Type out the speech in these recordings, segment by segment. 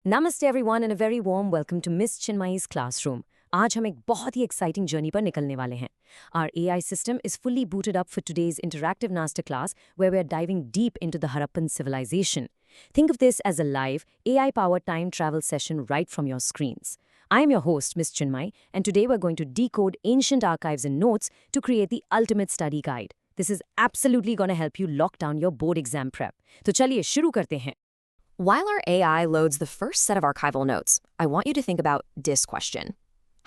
Namaste everyone and a very warm welcome to Ms Chinmayee's classroom. आज हम एक बहुत ही exciting journey पर निकलने वाले हैं. Our AI system is fully booted up for today's interactive masterclass where we are diving deep into the Harappan Civilization. Think of this as a live, AI-powered time travel session right from your screens. I am your host, Ms Chinmayee, and today we're going to decode ancient archives and notes to create the ultimate study guide. This is absolutely going to help you lock down your board exam prep. तो चलिए शुरू करते हैं. While our AI loads the first set of archival notes, I want you to think about this question.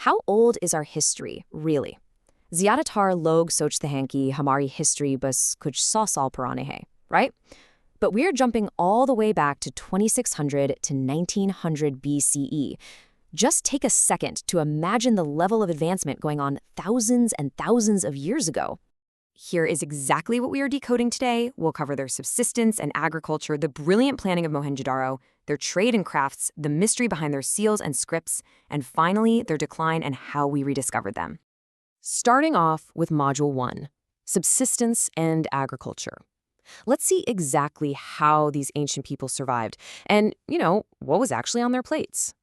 How old is our history, really? Zyadatar log sochte hain ki hamari history bas kuch 100 saal purane hai, right? But we're jumping all the way back to 2600 to 1900 BCE. Just take a second to imagine the level of advancement going on thousands and thousands of years ago. Here is exactly what we are decoding today. We'll cover their subsistence and agriculture, the brilliant planning of Mohenjo-Daro, their trade and crafts, the mystery behind their seals and scripts, and finally, their decline and how we rediscovered them. Starting off with Module 1, Subsistence and Agriculture. Let's see exactly how these ancient people survived and, what was actually on their plates.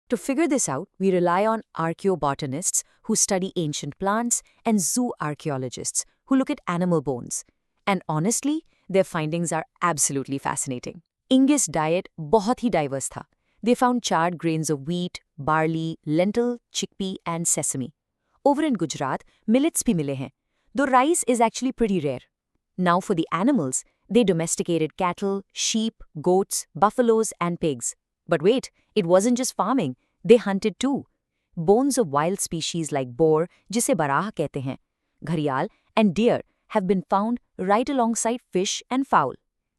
To figure this out, we rely on archaeobotanists who study ancient plants and zoo archaeologists who look at animal bones. And honestly, their findings are absolutely fascinating. Ingus diet बहुत ही diverse था. They found charred grains of wheat, barley, lentil, chickpea and sesame. Over in Gujarat, millets भी मिले हैं, though rice is actually pretty rare. Now for the animals, they domesticated cattle, sheep, goats, buffaloes and pigs. But wait, it wasn't just farming, they hunted too. Bones of wild species like boar, जिसे बराह कहते हैं, घड़ियाल and deer have been found right alongside fish and fowl.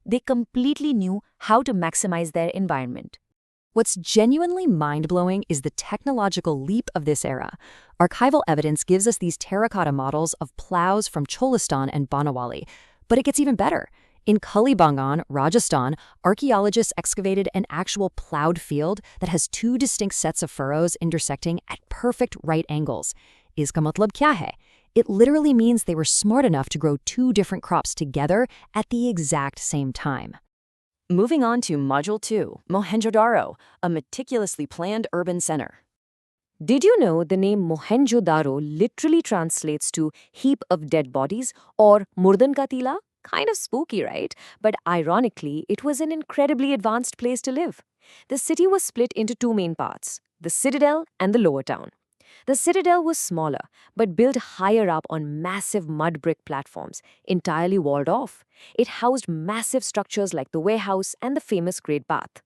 They completely knew how to maximize their environment. What's genuinely mind-blowing is the technological leap of this era. Archival evidence gives us these terracotta models of plows from Cholistan and Banawali. But it gets even better. In Kalibangan, Rajasthan, archaeologists excavated an actual plowed field that has two distinct sets of furrows intersecting at perfect right angles. Iska matlab kya hai? It literally means they were smart enough to grow two different crops together at the exact same time. Moving on to Module 2, Mohenjo-Daro, a meticulously planned urban center. Did you know the name Mohenjo-Daro literally translates to heap of dead bodies or Murdan ka tila? Kind of spooky, right? But ironically, it was an incredibly advanced place to live. The city was split into two main parts, the citadel and the lower town. The citadel was smaller, but built higher up on massive mud brick platforms, entirely walled off. It housed massive structures like the warehouse and the famous Great Bath.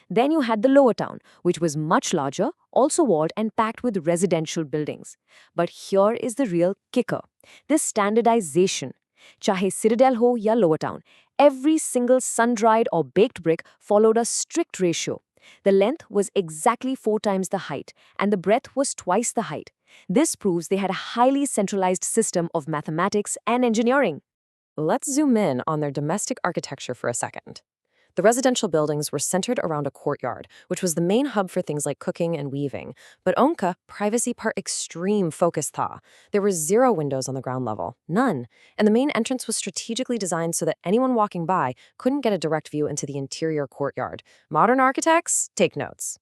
Then you had the lower town, which was much larger, also walled and packed with residential buildings. But here is the real kicker, this standardization. Chahe citadel ho ya lower town, every single sun-dried or baked brick followed a strict ratio. The length was exactly 4 times the height, and the breadth was twice the height. This proves they had a highly centralized system of mathematics and engineering. Let's zoom in on their domestic architecture for a second. The residential buildings were centered around a courtyard, which was the main hub for things like cooking and weaving. But Onka, privacy par extreme focus tha. There were 0 windows on the ground level, none. And the main entrance was strategically designed so that anyone walking by couldn't get a direct view into the interior courtyard. Modern architects, take notes.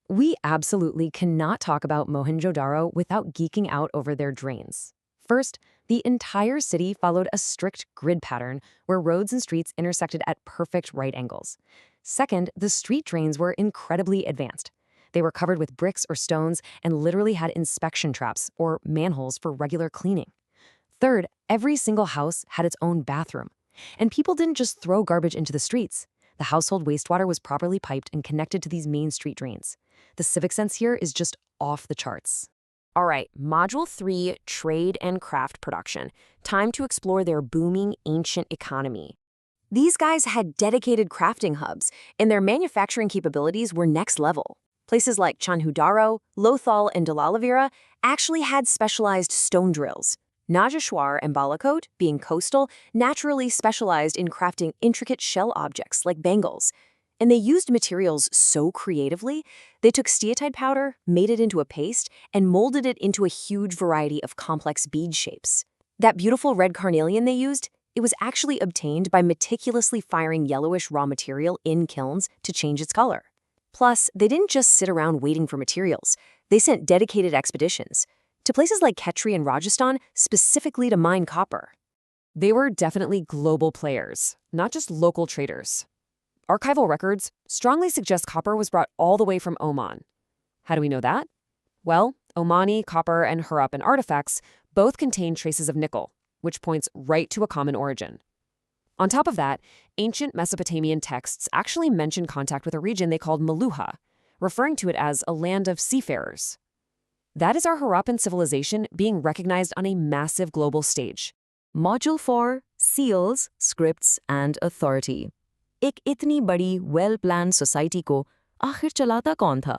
We absolutely cannot talk about Mohenjo-Daro without geeking out over their drains. First, the entire city followed a strict grid pattern where roads and streets intersected at perfect right angles. Second, the street drains were incredibly advanced. They were covered with bricks or stones and literally had inspection traps or manholes for regular cleaning. Third, every single house had its own bathroom. And people didn't just throw garbage into the streets. The household wastewater was properly piped and connected to these main street drains. The civic sense here is just off the charts. All right, Module 3, Trade and Craft Production. Time to explore their booming ancient economy. These guys had dedicated crafting hubs, and their manufacturing capabilities were next level. Places like Chanhudaro, Lothal, and Dalalavira actually had specialized stone drills. Najashwar and Balakot, being coastal, naturally specialized in crafting intricate shell objects like bangles. And they used materials so creatively, they took steatite powder, made it into a paste, and molded it into a huge variety of complex bead shapes. That beautiful red carnelian they used, it was actually obtained by meticulously firing yellowish raw material in kilns to change its color. Plus, they didn't just sit around waiting for materials. They sent dedicated expeditions to places like Khetri and Rajasthan specifically to mine copper. They were definitely global players, not just local traders. Archival records strongly suggest copper was brought all the way from Oman. How do we know that? Well, Omani, copper, and Harappan artifacts both contain traces of nickel, which points right to a common origin. On top of that, ancient Mesopotamian texts actually mention contact with a region they called Meluha, referring to it as a land of seafarers. That is our Harappan civilization being recognized on a massive global stage. Module 4, Seals, Scripts and Authority. एक इतनी बड़ी well-planned society को आखिर चलाता कौन था?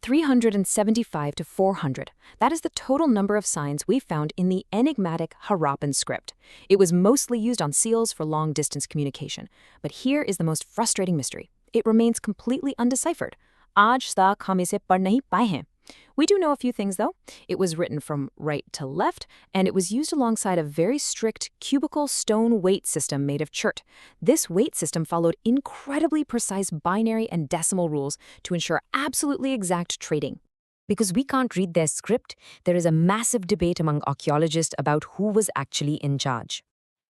375 to 400. That is the total number of signs we found in the enigmatic Harappan script. It was mostly used on seals for long-distance communication. But here is the most frustrating mystery. It remains completely undeciphered. आज तक हम इसे पढ़ नहीं पाए हैं. We do know a few things, though. It was written from right to left, and it was used alongside a very strict cubical stone weight system made of chert. This weight system followed incredibly precise binary and decimal rules to ensure absolutely exact trading. Because we can't read their script, there is a massive debate among archaeologists about who was actually in charge.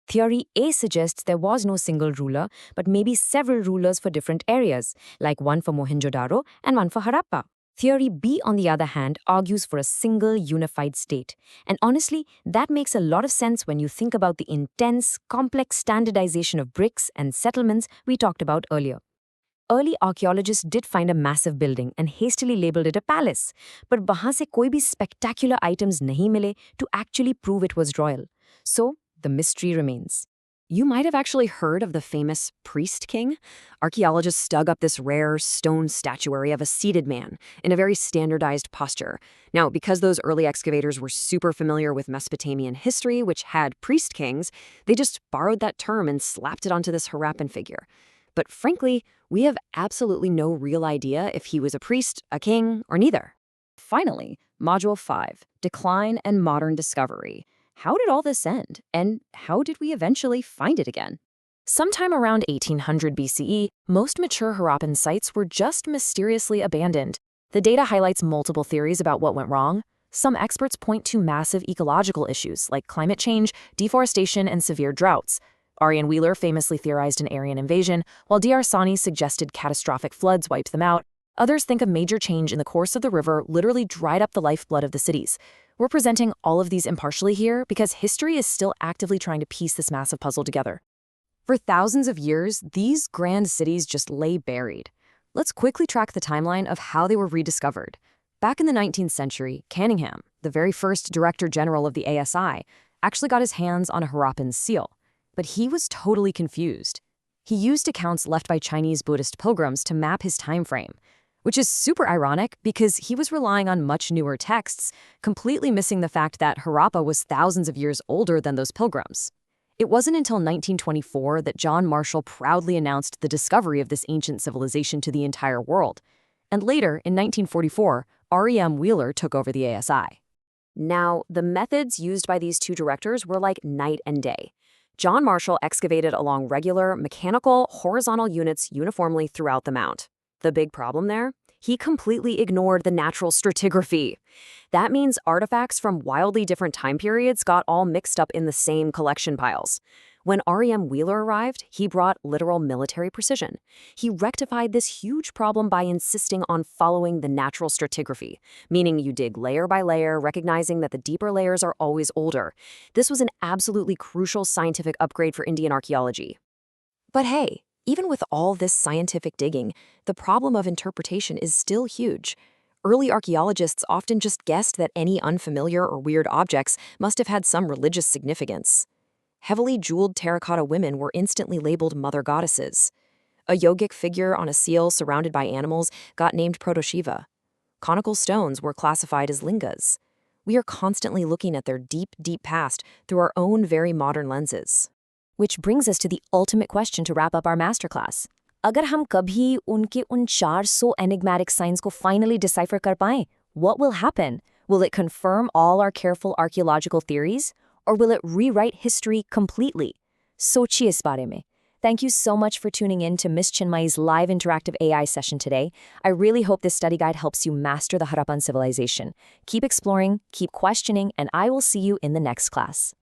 Theory A suggests there was no single ruler, but maybe several rulers for different areas, like one for Mohenjo-daro and one for Harappa. Theory B, on the other hand, argues for a single unified state. And honestly, that makes a lot of sense when you think about the intense, complex standardization of bricks and settlements we talked about earlier. Early archaeologists did find a massive building and hastily labeled it a palace, but wahan se koi bhi spectacular items nahi mile to actually prove it was royal. So, the mystery remains. You might have actually heard of the famous priest king. Archaeologists dug up this rare stone statuary of a seated man in a very standardized posture. Now, because those early excavators were super familiar with Mesopotamian history, which had priest kings, they just borrowed that term and slapped it onto this Harappan figure. But frankly, we have absolutely no real idea if he was a priest, a king, or neither. Finally, Module 5, Decline and Modern Discovery. How did all this end, and how did we eventually find it again? Sometime around 1800 BCE, most mature Harappan sites were just mysteriously abandoned. The data highlights multiple theories about what went wrong. Some experts point to massive ecological issues like climate change, deforestation, and severe droughts. Aryan Wheeler famously theorized an Aryan invasion, while D.R. Sani suggested catastrophic floods wiped them out. Others think a major change in the course of the river literally dried up the lifeblood of the cities. We're presenting all of these impartially here because history is still actively trying to piece this massive puzzle together. For thousands of years, these grand cities just lay buried. Let's quickly track the timeline of how they were rediscovered. Back in the 19th century, Cunningham, the very first Director General of the ASI, actually got his hands on a Harappan seal. But he was totally confused. He used accounts left by Chinese Buddhist pilgrims to map his time frame, which is super ironic because he was relying on much newer texts, completely missing the fact that Harappa was thousands of years older than those pilgrims. It wasn't until 1924 that John Marshall proudly announced the discovery of this ancient civilization to the entire world. And later, in 1944, R.E.M. Wheeler took over the ASI. Now, the methods used by these two directors were like night and day. John Marshall excavated along regular, mechanical, horizontal units uniformly throughout the mount. The big problem there? He completely ignored the natural stratigraphy. That means artifacts from wildly different time periods got all mixed up in the same collection piles. When R.E.M. Wheeler arrived, he brought literal military precision. He rectified this huge problem by insisting on following the natural stratigraphy, meaning you dig layer by layer, recognizing that the deeper layers are always older. This was an absolutely crucial scientific upgrade for Indian archaeology. But hey, even with all this scientific digging, the problem of interpretation is still huge. Early archaeologists often just guessed that any unfamiliar or weird objects must have had some religious significance. Heavily jeweled terracotta women were instantly labeled mother goddesses. A yogic figure on a seal surrounded by animals got named Proto-Shiva. Conical stones were classified as lingas. We are constantly looking at their deep, deep past through our own very modern lenses. Which brings us to the ultimate question to wrap up our masterclass. अगर हम कभी उनके उन 400 enigmatic signs को finally decipher कर पाएं, what will happen? Will it confirm all our careful archaeological theories? Or will it rewrite history completely? सोचिए इस बारे में. Thank you so much for tuning in to Ms Chinmayee's live interactive AI session today. I really hope this study guide helps you master the Harappan civilization. Keep exploring, keep questioning, and I will see you in the next class.